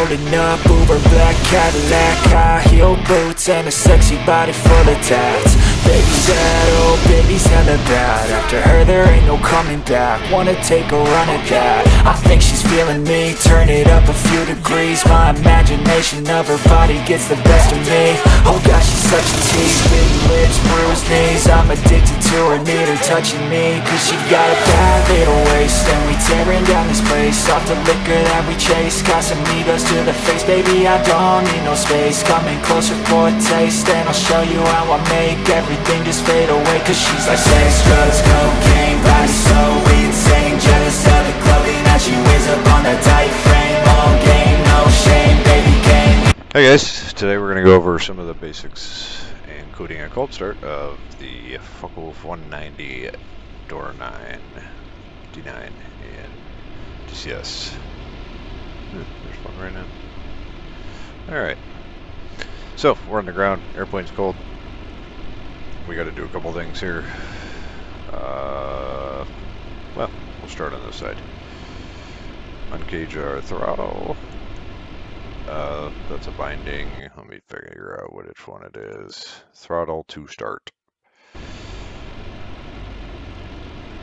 Rolling up, Uber black Cadillac, high heel boots and a sexy body full of tats. Baby's sad, oh baby's hella bad. After her there ain't no coming back. Wanna take a run at that. I think she's feeling me, turn it up a few degrees. My imagination of her body gets the best of me. Oh gosh, she's such a tease. Big lips, bruised knees. I'm addicted to her, need her touching me. Cause she got a bad little waist, and we tearing down this place off the liquor that we chase. Casamigos to the face, baby, I don't need no space. Coming closer for a taste, and I'll show you how I make everything just fade away. Cause she's like sex, drugs, cocaine, body so insane. Jealous of the clothing that she wears up on that tight frame. All game, no shame, baby game. Hey guys, today we're going to go over some of the basics, including a cold start of the Focke-Wulf 190 Dora-9 D9 and DCS. There's one right now. Alright, so we're on the ground, airplane's cold. We got to do a couple things here. Well, we'll start on this side. Uncage our throttle. That's a binding. Let me figure out which one it is. Throttle to start.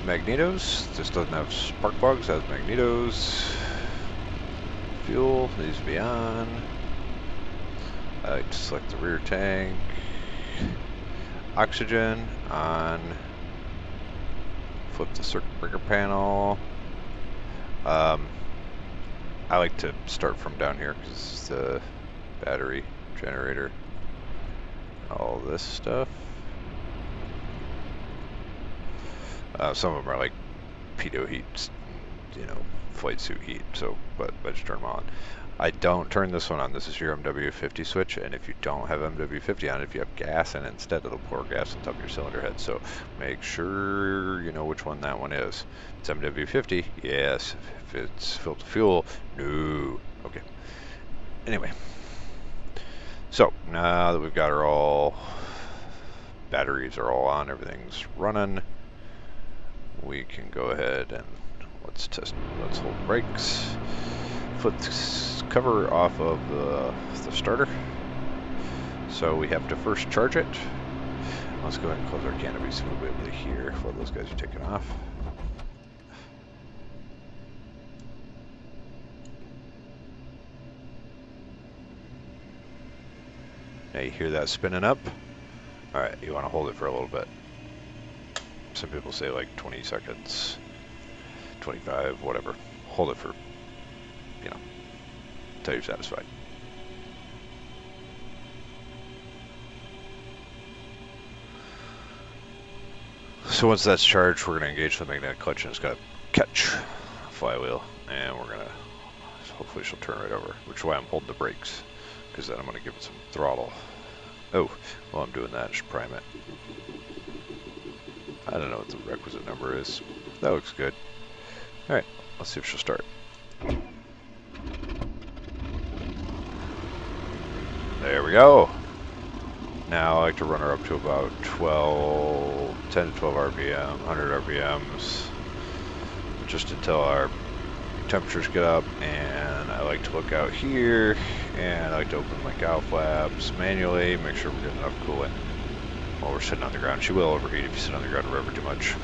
Magnetos. This doesn't have spark plugs, has magnetos. Fuel needs to be on. I like to select the rear tank. Oxygen on. Flip the circuit breaker panel. I like to start from down here because it's the battery generator. All this stuff. Some of them are like pitot heat, you know, flight suit heat. So, but I just turn them on. I don't turn this one on. This is your MW50 switch, and if you don't have MW50 on, if you have gas in it instead, it'll pour gas on top of your cylinder head. So make sure you know which one that one is. It's MW50, yes. If it's filled with fuel, no. Okay. Anyway, so now that we've got her all, batteries are all on, everything's running, we can go ahead and let's test. Let's hold brakes. Flip the cover off of the starter. So we have to first charge it. Let's go ahead and close our canopy so we'll be able to hear what those guys are taking off. Now you hear that spinning up. Alright, you want to hold it for a little bit. Some people say like 20 seconds, 25, whatever. Hold it for, you know, until you're satisfied. So once that's charged, we're going to engage the magnetic clutch, and it's going to catch the flywheel, and we're going to, hopefully she'll turn right over, which is why I'm holding the brakes, because then I'm going to give it some throttle. Oh, while I'm doing that, I should prime it. I don't know what the requisite number is. That looks good. Alright, let's see if she'll start. There we go. Now I like to run her up to about 10 to 12 RPM, 100 RPMs, just until our temperatures get up. And I like to look out here, and I like to open my cowl flaps manually, make sure we're getting enough coolant while we're sitting on the ground. She will overheat if you sit on the ground forever too much.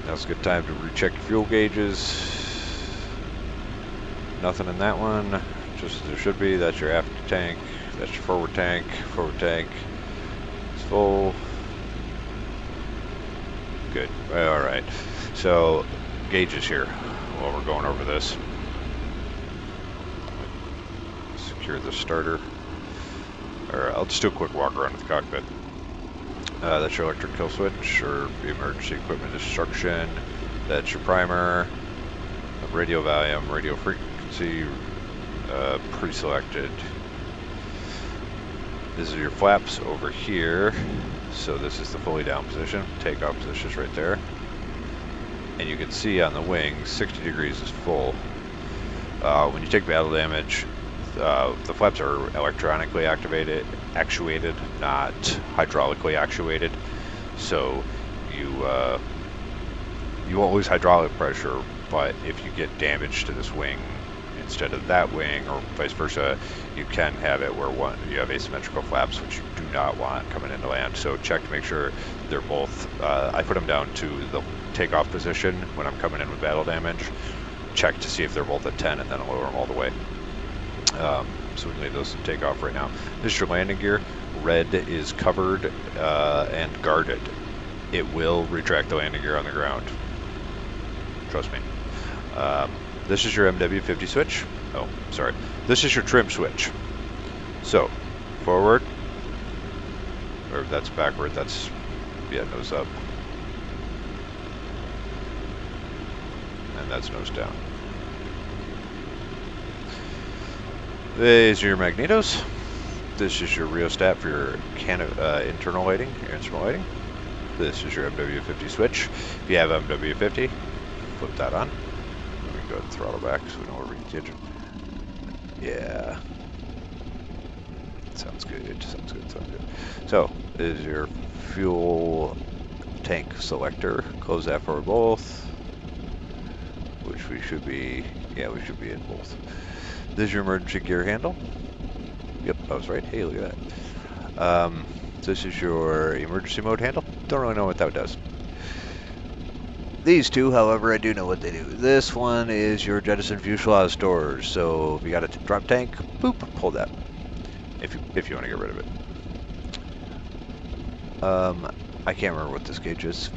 Now's a good time to recheck your fuel gauges. Nothing in that one, just as there should be. That's your aft tank, that's your forward tank. Forward tank is full. Good, alright. So, gauges here while we're going over this. Secure the starter. Or I'll just do a quick walk around with the cockpit. That's your electric kill switch or emergency equipment instruction. That's your primer, radio volume, radio frequency, pre-selected. These are your flaps over here. So this is the fully down position. Takeoff position is right there. And you can see on the wings, 60 degrees is full. When you take battle damage, the flaps are electronically actuated, not hydraulically actuated. So you won't lose hydraulic pressure but if you get damage to this wing instead of that wing, or vice versa, you can have it where you have asymmetrical flaps, which you do not want coming into land. So check to make sure they're both, I put them down to the takeoff position when I'm coming in with battle damage. Check to see if they're both at 10, and then I'll lower them all the way. So we can leave those to take off right now. This is your landing gear. Red is covered and guarded. It will retract the landing gear on the ground. Trust me. This is your MW50 switch. Oh, sorry. This is your trim switch. So, forward. Or that's backward. That's, yeah, nose up. And that's nose down. These are your magnetos. This is your rheostat for your internal lighting, your instrument lighting. This is your MW50 switch. If you have MW50, flip that on. We can go ahead and throttle back so we know where we can engine. Yeah. Sounds good. Sounds good. Sounds good. So, this is your fuel tank selector. Close that for both. Which we should be, yeah, we should be in both. This is your emergency gear handle. Yep, I was right. Hey, look at that. This is your emergency mode handle. Don't really know what that does. These two, however, I do know what they do. This one is your jettison fuselage doors. So if you got a drop tank, boop, pull that. If you want to get rid of it. I can't remember what this gauge is.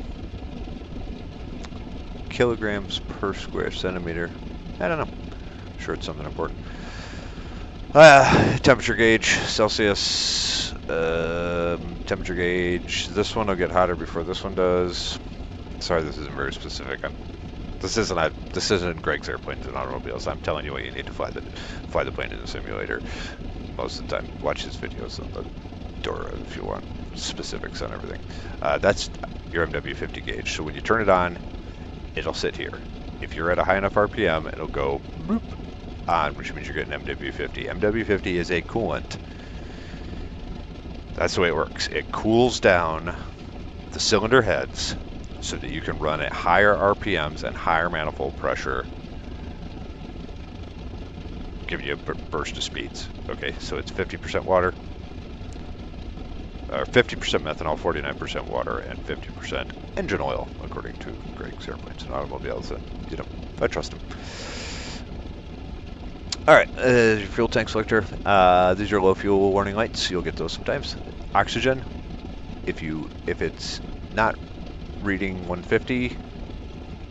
Kilograms per square centimeter. I don't know. I'm sure it's something important. Temperature gauge, Celsius. Temperature gauge. This one will get hotter before this one does. Sorry, this isn't very specific. This isn't Greg's Airplanes and Automobiles. I'm telling you what you need to fly the plane in the simulator. Most of the time, watch his videos on the Dora if you want specifics on everything. That's your MW50 gauge. So when you turn it on, it'll sit here. If you're at a high enough RPM, it'll go boop on, which means you're getting MW50. MW50 is a coolant. That's the way it works. It cools down the cylinder heads so that you can run at higher RPMs and higher manifold pressure, giving you a burst of speeds. Okay, so it's 50% water, or 50% methanol, 49% water, and 50% engine oil, according to Greg's Airplanes and Automobiles. And, you know, I trust him. All right, your fuel tank selector. These are low fuel warning lights. You'll get those sometimes. Oxygen. If it's not reading 150,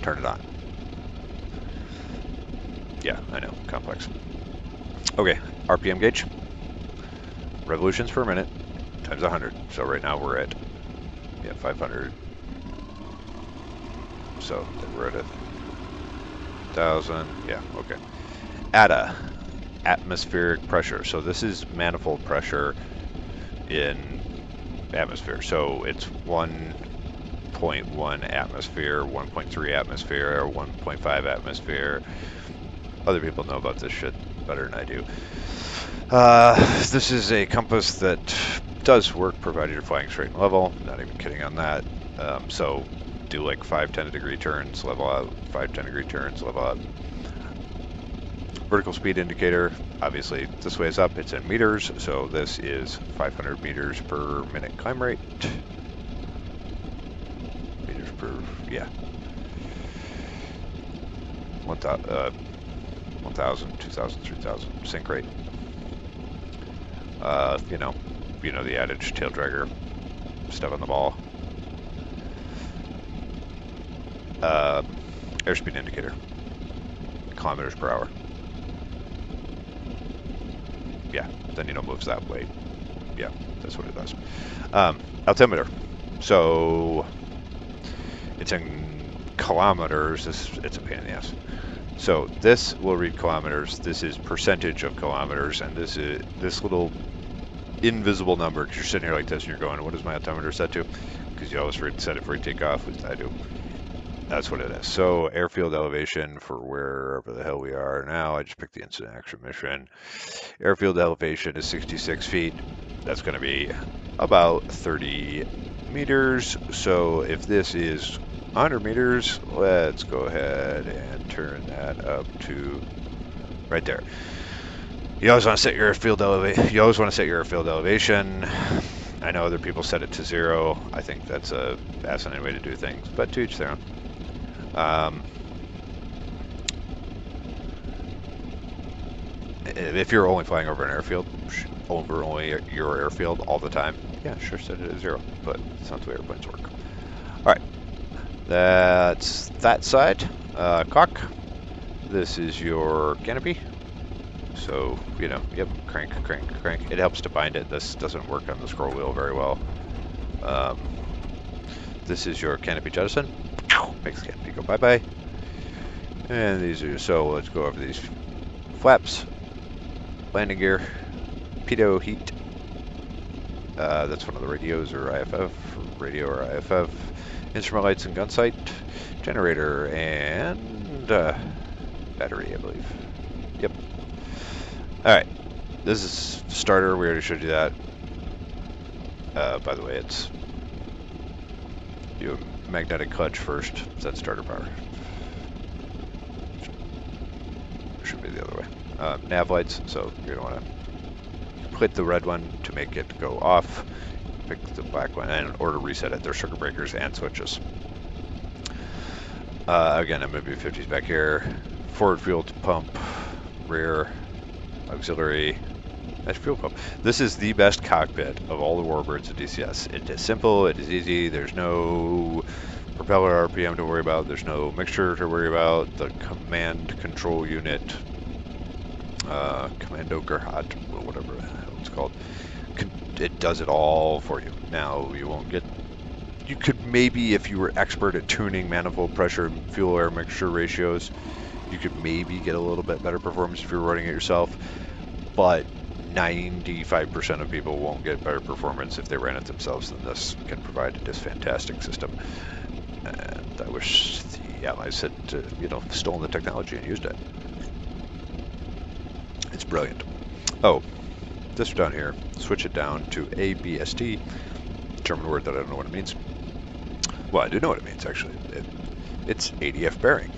turn it on. Yeah, I know, complex. Okay, RPM gauge. Revolutions per minute times 100. So right now we're at 500. So we're at 1,000. Yeah, okay. ATA, atmospheric pressure. So this is manifold pressure in atmosphere. So it's 1.1 atmosphere, 1.3 atmosphere, or 1.5 atmosphere. Other people know about this shit better than I do. This is a compass that does work provided you're flying straight and level. Not even kidding on that. So do like 5 10-degree turns, level out, 5 10-degree turns, level out. Vertical speed indicator, obviously this way is up, it's in meters, so this is 500 meters per minute climb rate. Meters per, yeah. 1,000, 2,000, 3,000 sync rate. You know the adage, tail dragger, step on the ball. Airspeed indicator, kilometers per hour. Yeah, then moves that way. Yeah, that's what it does. Altimeter. So it's in kilometers. It's a pain in the ass. So this will read kilometers. This is percentage of kilometers, and this little invisible number. Because you're sitting here like this, and you're going, "What is my altimeter set to?" Because you always set it for takeoff, which I do. That's what it is. So airfield elevation for wherever the hell we are now. I just picked the incident action mission. Airfield elevation is 66 feet. That's going to be about 30 meters. So if this is 100 meters. Let's go ahead and turn that up to right there. You always want to set your airfield elevation. You always want to set your airfield elevation. I know other people set it to 0. I think that's a asinine way to do things, but to each their own. If you're only flying over an airfield, over only your airfield all the time, yeah, sure, set it at 0. But it's not the way airplanes work. All right, that's that side. Cock. This is your canopy. So, you know, yep, crank, crank, crank. It helps to bind it. This doesn't work on the scroll wheel very well. This is your canopy jettison. Makes the canopy go bye-bye. And these are, so let's go over these flaps. Landing gear. Pitot heat. That's one of the radios or IFF. Radio or IFF. Instrument lights and gun sight. Generator and battery, I believe. Yep. Alright, this is starter, we already showed you that. By the way, it's you have magnetic clutch first, that's starter power. Should be the other way. Nav lights, so you're going to want to click the red one to make it go off, pick the black one, and in order to reset it, there's circuit breakers and switches. Again, MW50's back here, forward fuel pump, rear, auxiliary, that's fuel pump. This is the best cockpit of all the warbirds of DCS. It is simple, it is easy, there's no propeller RPM to worry about, there's no mixture to worry about, the command control unit, Commando Gerhat, or whatever the hell it's called, it does it all for you. Now, you won't get, you could maybe, if you were expert at tuning manifold pressure and fuel air mixture ratios, you could maybe get a little bit better performance if you're running it yourself, but 95% of people won't get better performance if they ran it themselves than this can provide this fantastic system. And I wish the Allies had, you know, stolen the technology and used it. It's brilliant. Oh, this down here, switch it down to ABST, German word that I don't know what it means. Well, I do know what it means, actually. It's ADF bearing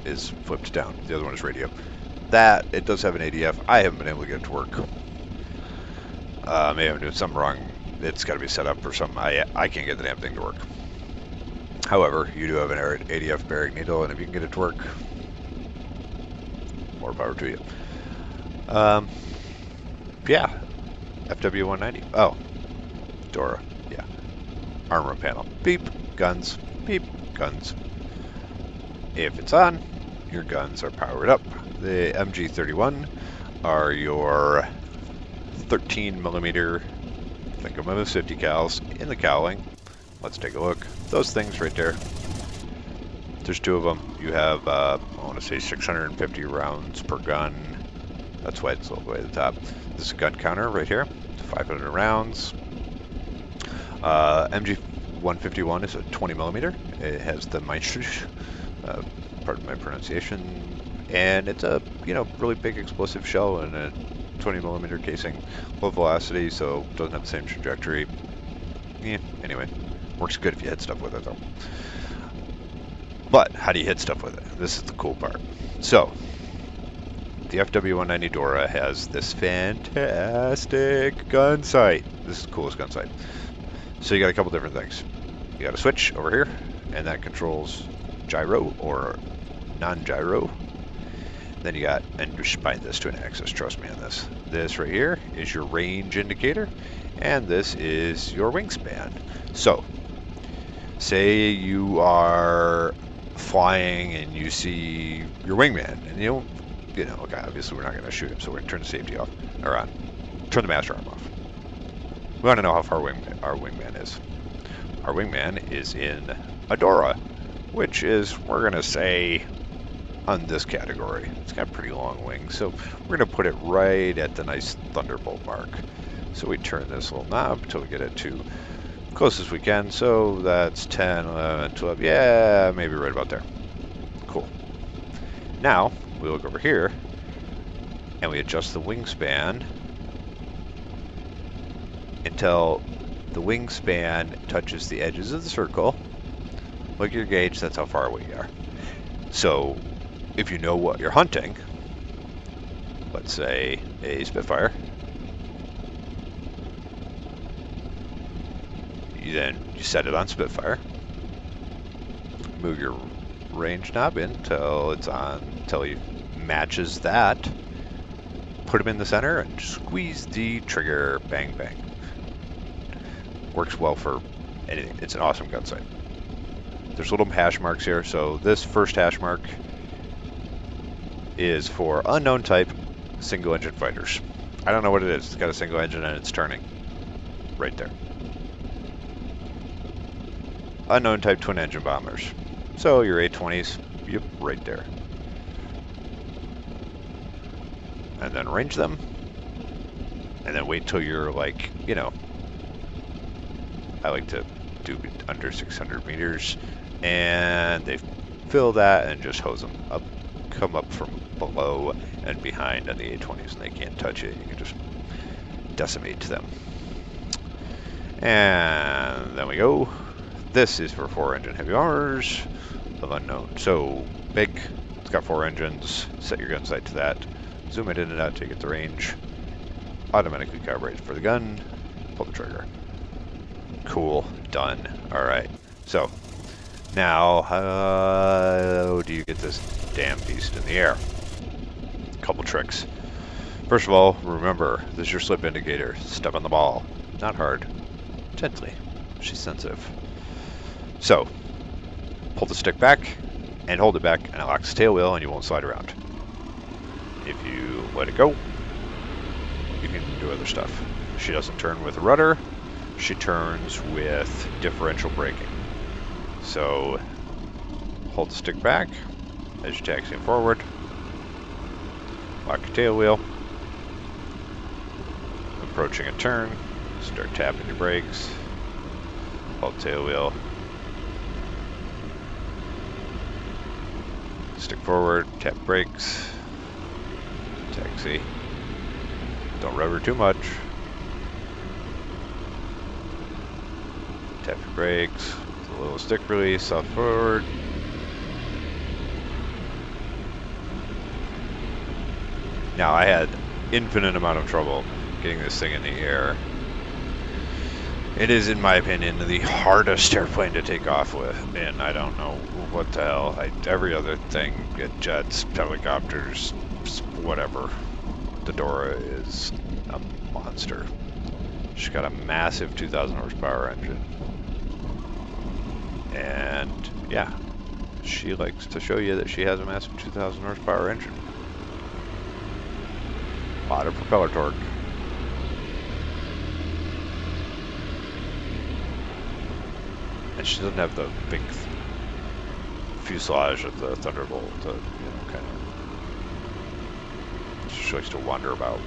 is flipped down. The other one is radio. That, it does have an ADF. I haven't been able to get it to work. Maybe I'm doing something wrong. It's got to be set up for something. I can't get the damn thing to work. However, you do have an ADF bearing needle, and if you can get it to work, more power to you. Yeah. FW190. Oh. Dora. Yeah. Armor panel. Beep. Guns. Beep. Guns. If it's on, your guns are powered up. The MG31 are your 13mm, think of them as 50 cals in the cowling. Let's take a look. Those things right there. There's 2 of them. You have, I want to say 650 rounds per gun. That's why it's all the way to the top. This is a gun counter right here. 500 rounds. MG151 is a 20mm. It has the Meistrich, pardon my pronunciation, and it's a, you know, really big explosive shell and a 20mm casing, low velocity, so doesn't have the same trajectory. Yeah, anyway, works good if you hit stuff with it though. But how do you hit stuff with it? This is the cool part. So the FW190 Dora has this fantastic gun sight. This is the coolest gun sight. So you got a couple different things. You got a switch over here, and that controls gyro or non-gyro. Then you got, and just bind this to an axis, trust me on this. This right here is your range indicator, and this is your wingspan. So, say you are flying and you see your wingman, and you know, okay, obviously we're not going to shoot him, so we're going to turn the safety off, or on. Turn the master arm off. We want to know how far our wingman is. Our wingman is in a Dora, which is, we're going to say, on this category. It's got pretty long wings, so we're going to put it right at the nice Thunderbolt mark. So we turn this little knob until we get it to close as we can, so that's 10, 11, 12, yeah, maybe right about there. Cool. Now, we look over here, and we adjust the wingspan until the wingspan touches the edges of the circle, Look at your gauge, that's how far away you are. So if you know what you're hunting, let's say a Spitfire, then you set it on Spitfire, move your range knob in until it's on, until he matches that, put him in the center and squeeze the trigger, bang bang. Works well for anything. It's an awesome gun sight. There's little hash marks here, so this first hash mark is for unknown type single engine fighters. I don't know what it is. It's got a single engine and it's turning. Right there. Unknown type twin engine bombers. So your A-20s, yep, right there. And then range them. And then wait till you're like, you know, I like to do under 600 meters. And they fill that and just hose them up, come up from below and behind on the A-20s, and they can't touch it. You can just decimate them. And then we go. This is for 4-engine heavy bombers of unknown. So big, it's got 4 engines. Set your gun sight to that. Zoom it in and out to get the range. Automatically calibrate for the gun. Pull the trigger. Cool. Done. All right. So now, how do you get this damn beast in the air? Couple tricks. First of all, remember, this is your slip indicator. Step on the ball. Not hard. Gently. She's sensitive. So, pull the stick back and hold it back, and it locks the tail wheel and you won't slide around. If you let it go, you can do other stuff. She doesn't turn with a rudder. She turns with differential braking. So, hold the stick back as you're taxiing forward. Lock your tail wheel. Approaching a turn, start tapping your brakes. Hold tail wheel. Stick forward, tap brakes. Taxi. Don't rubber too much. Tap your brakes. A little stick release, south forward. Now I had infinite amount of trouble getting this thing in the air. It is, in my opinion, the hardest airplane to take off with, and I don't know what the hell. Every other thing, jets, helicopters, whatever. The Dora is a monster. She's got a massive 2,000 horsepower engine. And yeah, she likes to show you that she has a massive 2,000 horsepower engine. A lot of propeller torque. And she doesn't have the big fuselage of the Thunderbolt, you know, kind of. She likes to wander about.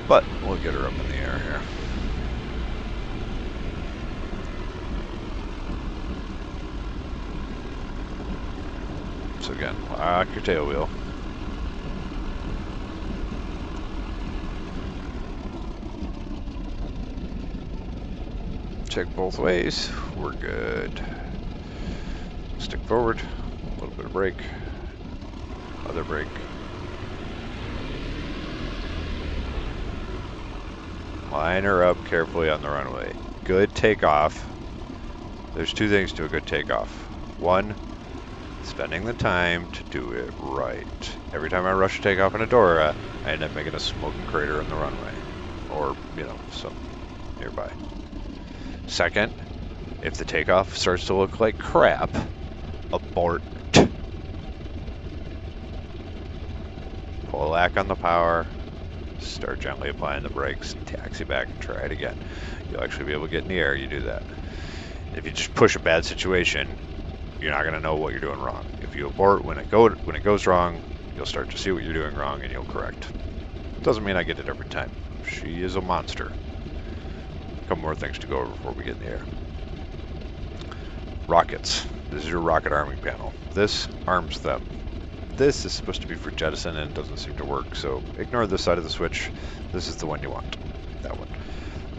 But we'll get her up in the air here. So again, lock your tail wheel. Check both ways. We're good. Stick forward. A little bit of brake. Other brake. Line her up carefully on the runway. Good takeoff. There's two things to a good takeoff. One, spending the time to do it right. Every time I rush to take off in a Dora, I end up making a smoking crater in the runway. Or, you know, some nearby. Second, if the takeoff starts to look like crap, abort. Pull back on the power, start gently applying the brakes, taxi back and try it again. You'll actually be able to get in the air, you do that. If you just push a bad situation, you're not going to know what you're doing wrong. If you abort when it goes wrong, you'll start to see what you're doing wrong and you'll correct. Doesn't mean I get it every time. She is a monster. A couple more things to go over before we get in the air. Rockets. This is your rocket arming panel. This arms them. This is supposed to be for jettison and it doesn't seem to work, so ignore this side of the switch. This is the one you want. That one.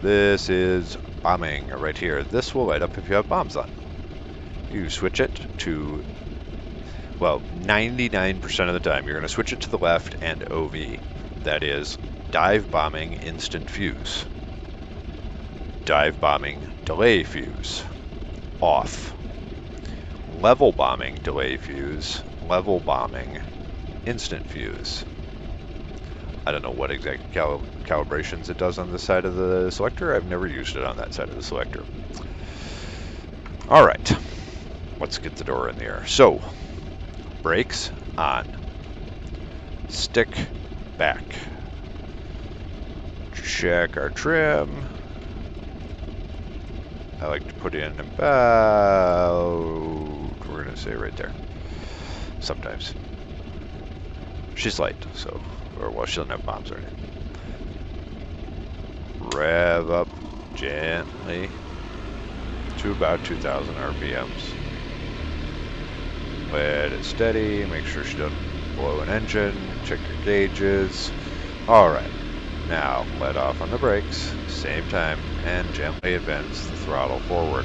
This is bombing right here. This will light up if you have bombs on. You switch it to, well, 99% of the time, you're going to switch it to the left and OV. That is dive bombing, instant fuse. Dive bombing, delay fuse. Off. Level bombing, delay fuse. Level bombing, instant fuse. I don't know what exact calibrations it does on this side of the selector. I've never used it on that side of the selector. All right, let's get the door in the air. So, brakes on. Stick back. Check our trim. I like to put in about, we're going to say right there. Sometimes. She's light, so, or well, she doesn't have bombs or anything. Rev up gently to about 2,000 RPMs. Let it steady, make sure she doesn't blow an engine, check your gauges. Alright, now let off on the brakes, same time, and gently advance the throttle forward.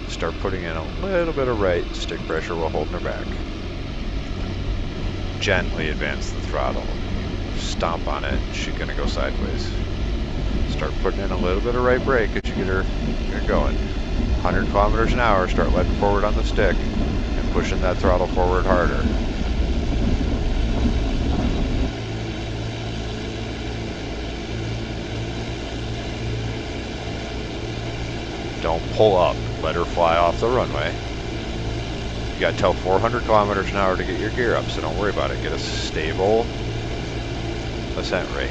Start putting in a little bit of right stick pressure while holding her back. Gently advance the throttle. Stomp on it, she's gonna go sideways. Start putting in a little bit of right brake as you get her going. 100 kilometers an hour, start letting forward on the stick and pushing that throttle forward harder. Don't pull up, let her fly off the runway. You gotta tell 400 kilometers an hour to get your gear up, so don't worry about it. Get a stable ascent rate.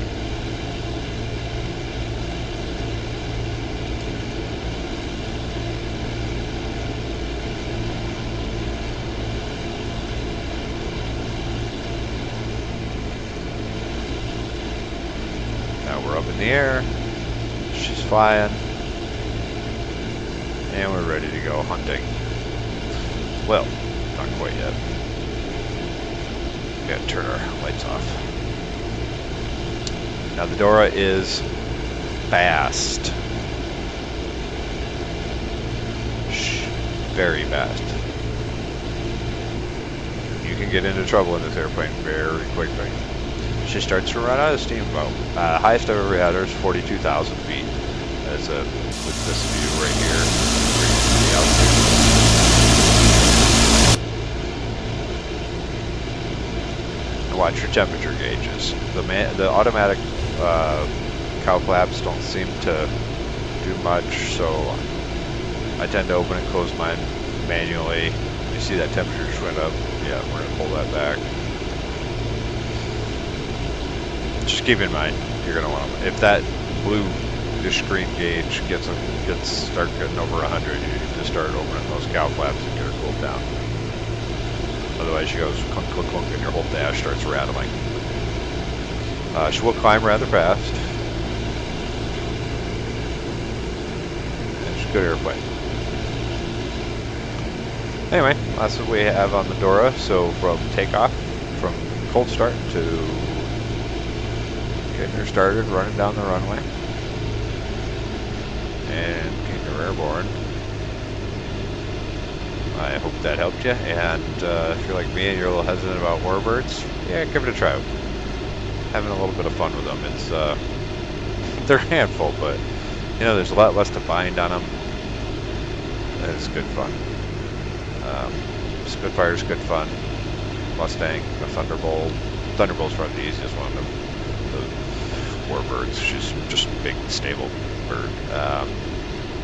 Now we're up in the air, she's flying, and we're ready to go hunting. Well, not quite yet. We gotta turn our lights off. Now the Dora is fast. Very fast. You can get into trouble in this airplane very quickly. She starts to run out of steam about. Highest I've ever had her is 42,000 feet. That's with this view right here. The altitude. Watch your temperature gauges. The automatic cow flaps don't seem to do much, so I tend to open and close mine manually. You see that temperature just went up. Yeah, we're gonna pull that back. Just keep in mind, you're gonna want to, if that blue screen gauge start getting over 100, you need to start opening those cow flaps and get her cooled down. Otherwise she goes clunk, clunk, clunk, and your whole dash starts rattling. She will climb rather fast. And she's a good airplane. Anyway, that's what we have on the Dora. So from takeoff, from cold start to getting her started, running down the runway, and getting her airborne. I hope that helped you, and if you're like me and you're a little hesitant about warbirds, yeah, give it a try. Having a little bit of fun with them. It's they're a handful, but you know, there's a lot less to bind on them. And it's good fun. Spitfire's good fun. Mustang, the Thunderbolt. Thunderbolt's probably the easiest one of the warbirds. She's just a big, stable bird.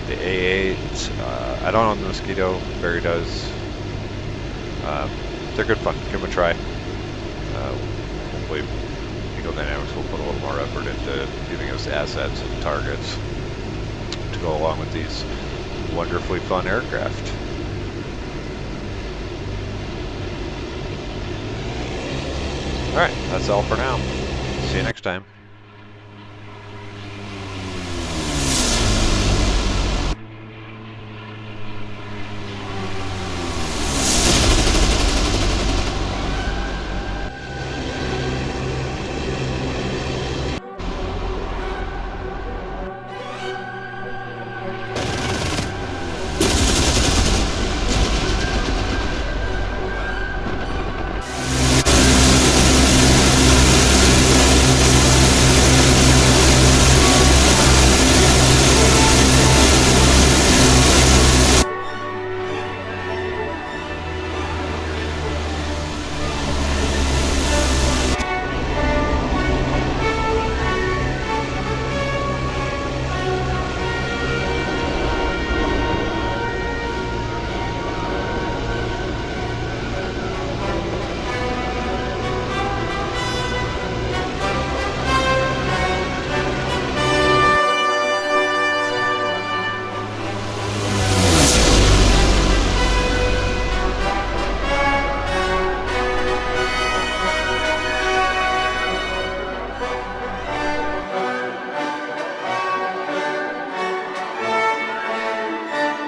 The A8, I don't own the Mosquito, Barry does. They're good fun, give them a try. Hopefully Eagle Dynamics will put a little more effort into giving us assets and targets to go along with these wonderfully fun aircraft. Alright, that's all for now. See you next time.